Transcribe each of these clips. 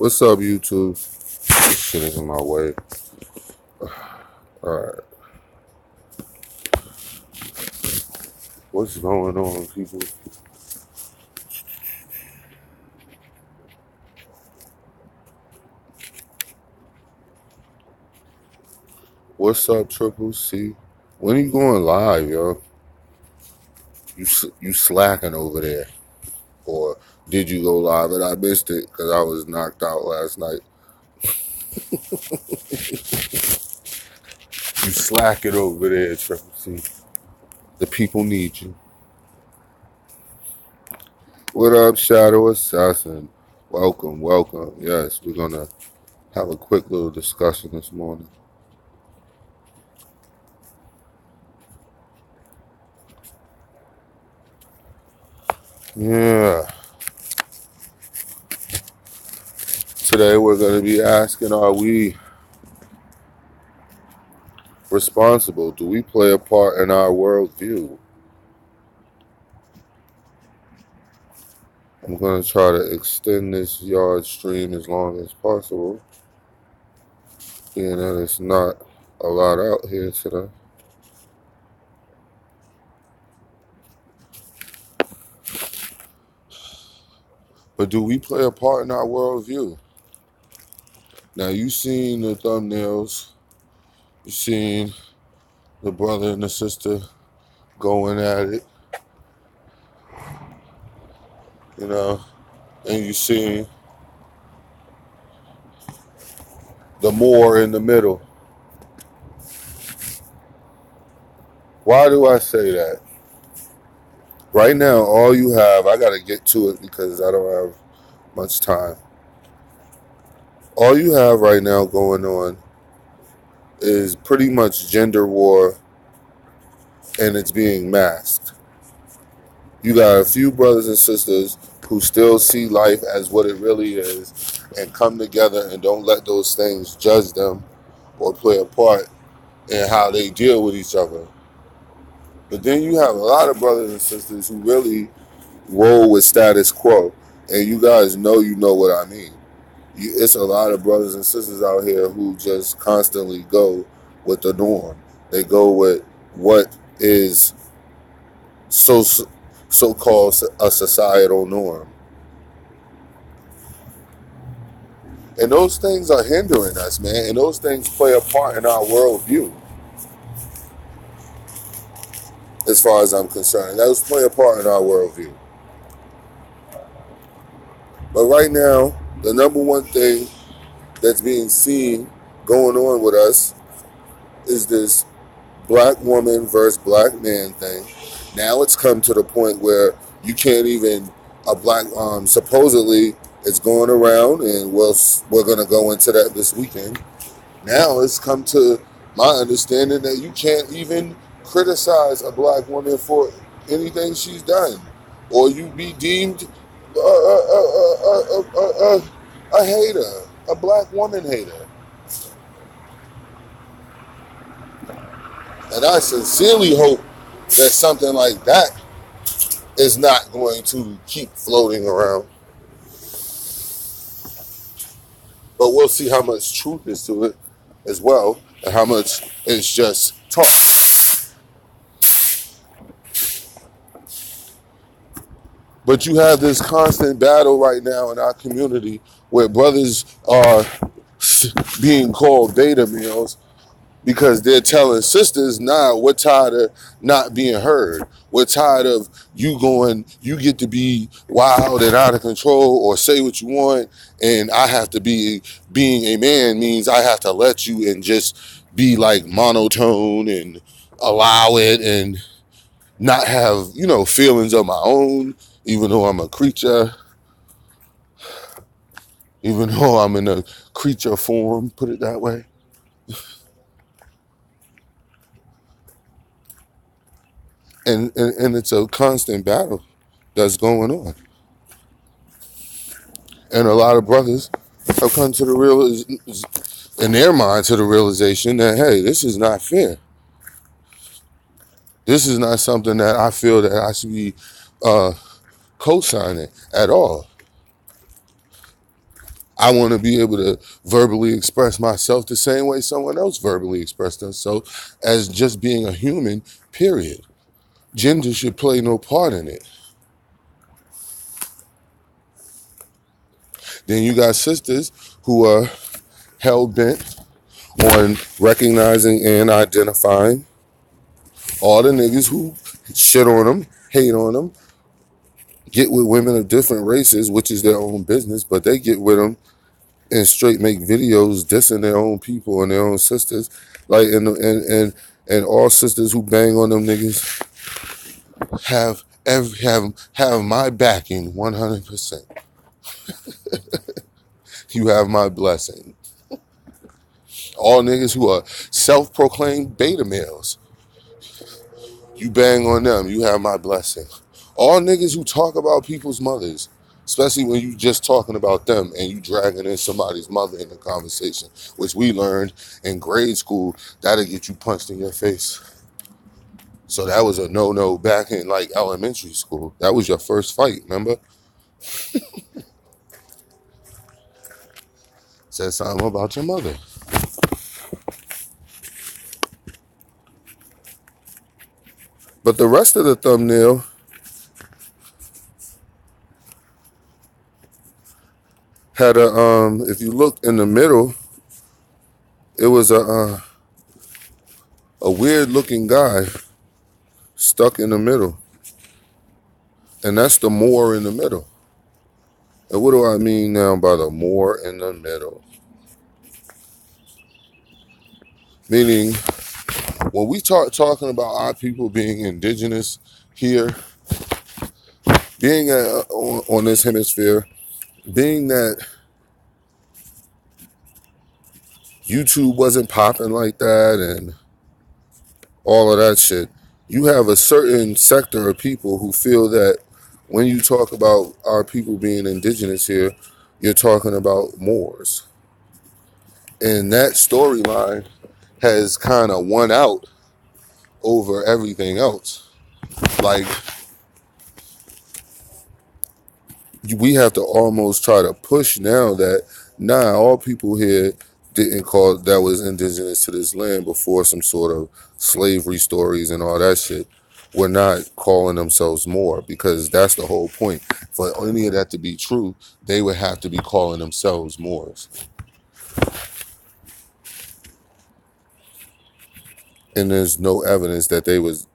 What's up, YouTube? This shit is in my way. Alright. What's going on, people? What's up, Triple C? When are you going live, yo? You slacking over there. Or did you go live and I missed it because I was knocked out last night? You slacking over there, Triple C. The people need you. What up, Shadow Assassin? Welcome, welcome. Yes, we're going to have a quick little discussion this morning. Yeah. Today we're going to be asking, are we responsible? Do we play a part in our worldview? I'm going to try to extend this yard stream as long as possible, being that it's not a lot out here today. But do we play a part in our worldview? Now, you seen the thumbnails. You seen the brother and the sister going at it, you know, and you seen the more in the middle. Why do I say that? Right now, all you have, I got to get to it because I don't have much time. All you have right now going on is pretty much gender war, and it's being masked. You got a few brothers and sisters who still see life as what it really is and come together and don't let those things judge them or play a part in how they deal with each other. But then you have a lot of brothers and sisters who really roll with status quo, and you guys know what I mean. It's a lot of brothers and sisters out here who just constantly go with the norm. They go with what is so-called a societal norm. And those things are hindering us, man. And those things play a part in our worldview. As far as I'm concerned, those play a part in our worldview. But right now, the number one thing that's being seen going on with us is this black woman versus black man thing. Now it's come to the point where you can't even, supposedly it's going around, and we're going to go into that this weekend. Now it's come to my understanding that you can't even criticize a black woman for anything she's done, or you be deemed a hater, a black woman hater. And I sincerely hope that something like that is not going to keep floating around. But we'll see how much truth is to it as well, and how much is just talk. But you have this constant battle right now in our community where brothers are being called beta males because they're telling sisters, nah, we're tired of not being heard. We're tired of you get to be wild and out of control or say what you want, and I have to being a man means I have to let you and just be like monotone and allow it and not have, feelings of my own, even though I'm a creature, even though I'm in a creature form, put it that way. And it's a constant battle that's going on. And a lot of brothers have come to in their mind to the realization that, hey, this is not fair. This is not something that I feel that I should be co-signing at all. I want to be able to verbally express myself the same way someone else verbally expressed themselves as just being a human, period. Gender should play no part in it. Then you got sisters who are hell-bent on recognizing and identifying all the niggas who shit on them, hate on them, get with women of different races, which is their own business, but they get with them and straight make videos dissing their own people and their own sisters, like and all sisters who bang on them niggas have my backing 100%. You have my blessing. All niggas who are self-proclaimed beta males, you bang on them, you have my blessing. All niggas who talk about people's mothers, especially when you just talking about them and you dragging in somebody's mother in the conversation, which we learned in grade school, that'll get you punched in your face. So that was a no-no back in like elementary school. That was your first fight, remember? Said something about your mother. But the rest of the thumbnail had if you look in the middle, it was a weird looking guy stuck in the middle. And that's the Moor in the middle. And what do I mean now by the Moor in the middle? Meaning, when we talking about our people being indigenous here, being on this hemisphere, being that YouTube wasn't popping like that and all of that shit, you have a certain sector of people who feel that when you talk about our people being indigenous here, you're talking about Moors. And that storyline has kind of won out over everything else. Like, we have to almost try to push now that, all people here didn't call that was indigenous to this land before some sort of slavery stories and all that shit were not calling themselves Moor, because that's the whole point. For any of that to be true, they would have to be calling themselves Moors. And there's no evidence that they was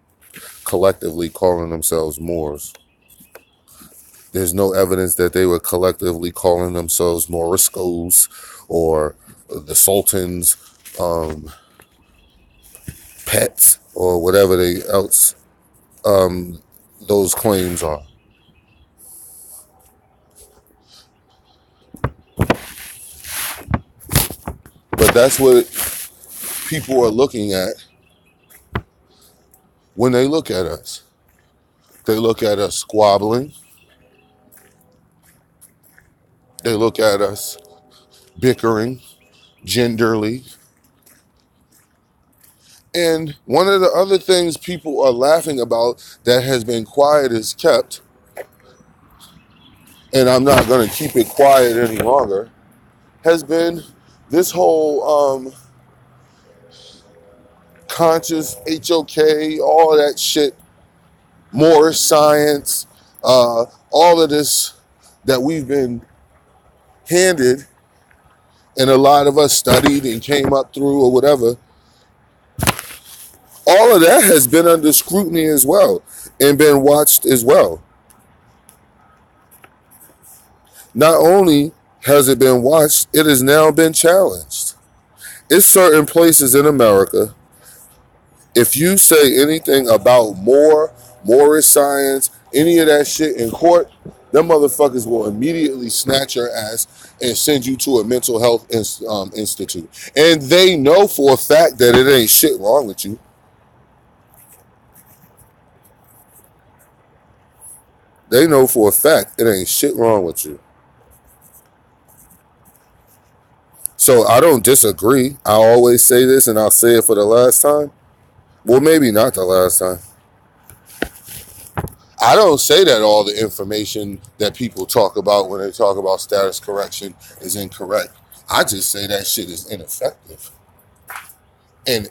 collectively calling themselves Moors. There's no evidence that they were collectively calling themselves Moriscos or the Sultan's pets or whatever they else those claims are. But that's what people are looking at when they look at us. They look at us squabbling. They look at us bickering, genderly. And one of the other things people are laughing about that has been quiet is kept, and I'm not going to keep it quiet any longer, has been this whole conscious HOK, all that shit, more science, all of this that we've been handed and a lot of us studied and came up through or whatever. All of that has been under scrutiny as well and been watched as well. Not only has it been watched, it has now been challenged. It's certain places in America, if you say anything about Moorish science, any of that shit in court, them motherfuckers will immediately snatch your ass and send you to a mental health institute. And they know for a fact that it ain't shit wrong with you. They know for a fact it ain't shit wrong with you. So I don't disagree. I always say this, and I'll say it for the last time. Well, maybe not the last time. I don't say that all the information that people talk about when they talk about status correction is incorrect. I just say that shit is ineffective and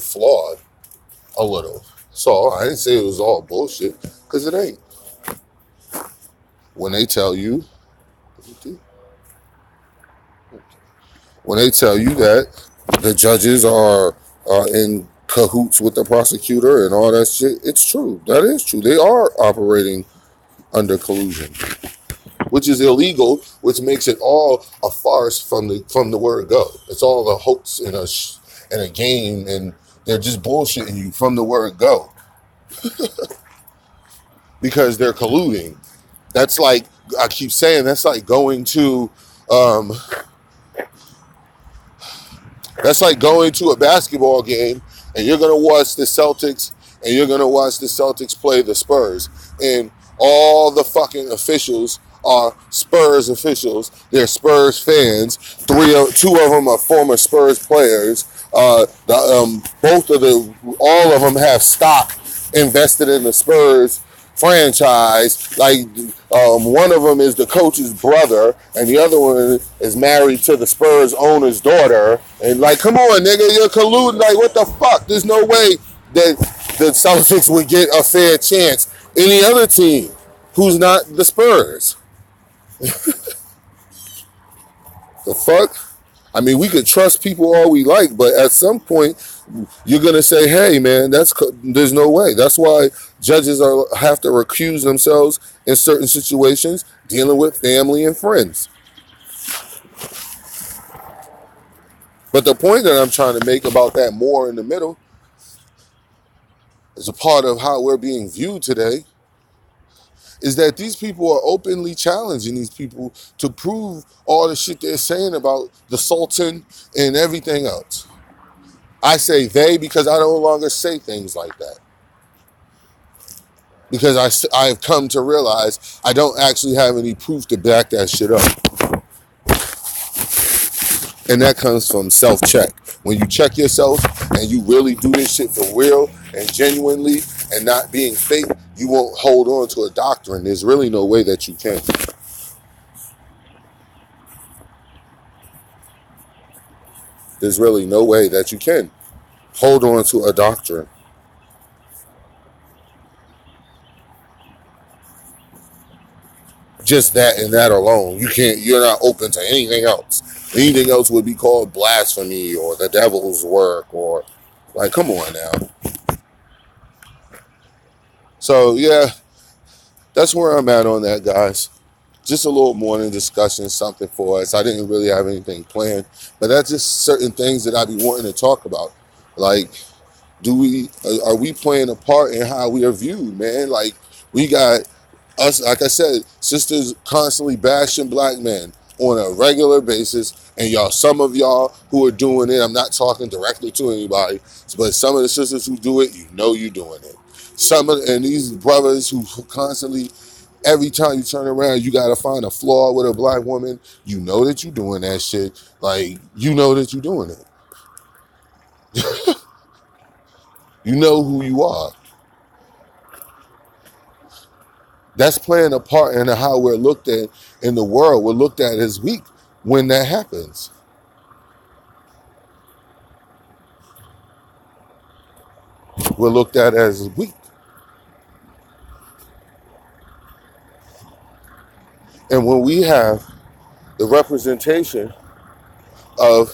flawed a little. So I didn't say it was all bullshit, because it ain't. When they tell you that the judges are in cahoots with the prosecutor and all that shit, it's true. That is true. They are operating under collusion, which is illegal, which makes it all a farce from the word go. It's all a hoax and a game, and they're just bullshitting you from the word go. Because they're colluding. That's like, I keep saying, that's like going to a basketball game, and you're gonna watch the Celtics play the Spurs, and all the fucking officials are Spurs officials. They're Spurs fans. Two of them are former Spurs players. All of them have stock invested in the Spurs franchise. Like, one of them is the coach's brother, and the other one is married to the Spurs owner's daughter. And like, come on, nigga, you're colluding. Like, what the fuck? There's no way that the Celtics would get a fair chance. Any other team who's not the Spurs. The fuck? I mean, we could trust people all we like, but at some point, you're going to say, hey, man, there's no way. That's why judges have to recuse themselves in certain situations dealing with family and friends. But the point that I'm trying to make about that more in the middle is a part of how we're being viewed today, is that these people are openly challenging these people to prove all the shit they're saying about the Sultan and everything else. I say they because I no longer say things like that. Because I've come to realize I don't actually have any proof to back that shit up. And that comes from self-check. When you check yourself and you really do this shit for real and genuinely and not being fake, you won't hold on to a doctrine. There's really no way that you can. There's really no way that you can hold on to a doctrine. Just that and that alone. You're not open to anything else. Anything else would be called blasphemy or the devil's work, or like, come on now. So yeah, that's where I'm at on that, guys. Just a little morning discussion, something for us. I didn't really have anything planned, but that's just certain things that I be wanting to talk about. Like, are we playing a part in how we are viewed, man? Like, we got us, like I said, sisters constantly bashing black men on a regular basis, and some of y'all who are doing it, I'm not talking directly to anybody, but some of the sisters who do it, you're doing it. And these brothers who constantly, every time you turn around, you got to find a flaw with a black woman, you know that you're doing that shit. Like, you know that you're doing it. You know who you are. That's playing a part in how we're looked at in the world. We're looked at as weak when that happens. We're looked at as weak. And when we have the representation of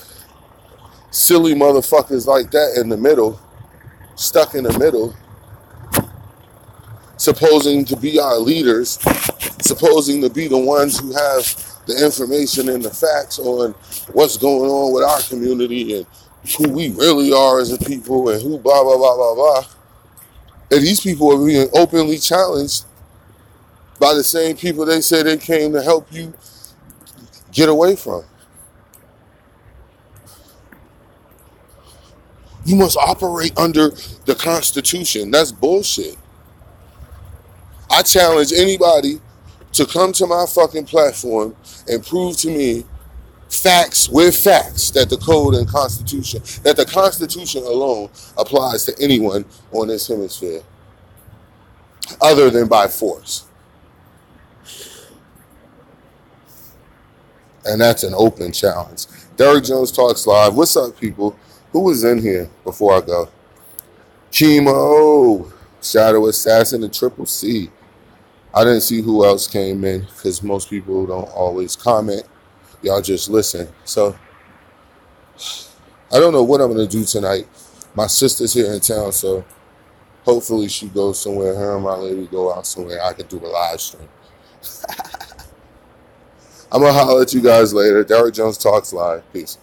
silly motherfuckers like that in the middle, stuck in the middle, supposing to be our leaders, supposing to be the ones who have the information and the facts on what's going on with our community and who we really are as a people and who blah, blah, blah, blah, blah. And these people are being openly challenged by the same people they said they came to help you get away from. You must operate under the Constitution. That's bullshit. I challenge anybody to come to my fucking platform and prove to me facts that the code and Constitution, that the Constitution alone applies to anyone on this hemisphere. other than by force. And that's an open challenge. Derek Jones Talks Live. What's up, people? Who was in here before I go? Chemo, Shadow Assassin, and Triple C. I didn't see who else came in because most people don't always comment. Y'all just listen. So I don't know what I'm going to do tonight. My sister's here in town, so hopefully she goes somewhere. Her and my lady go out somewhere. I can do a live stream. I'm going to holler at you guys later. Derek Jones Talks Live. Peace.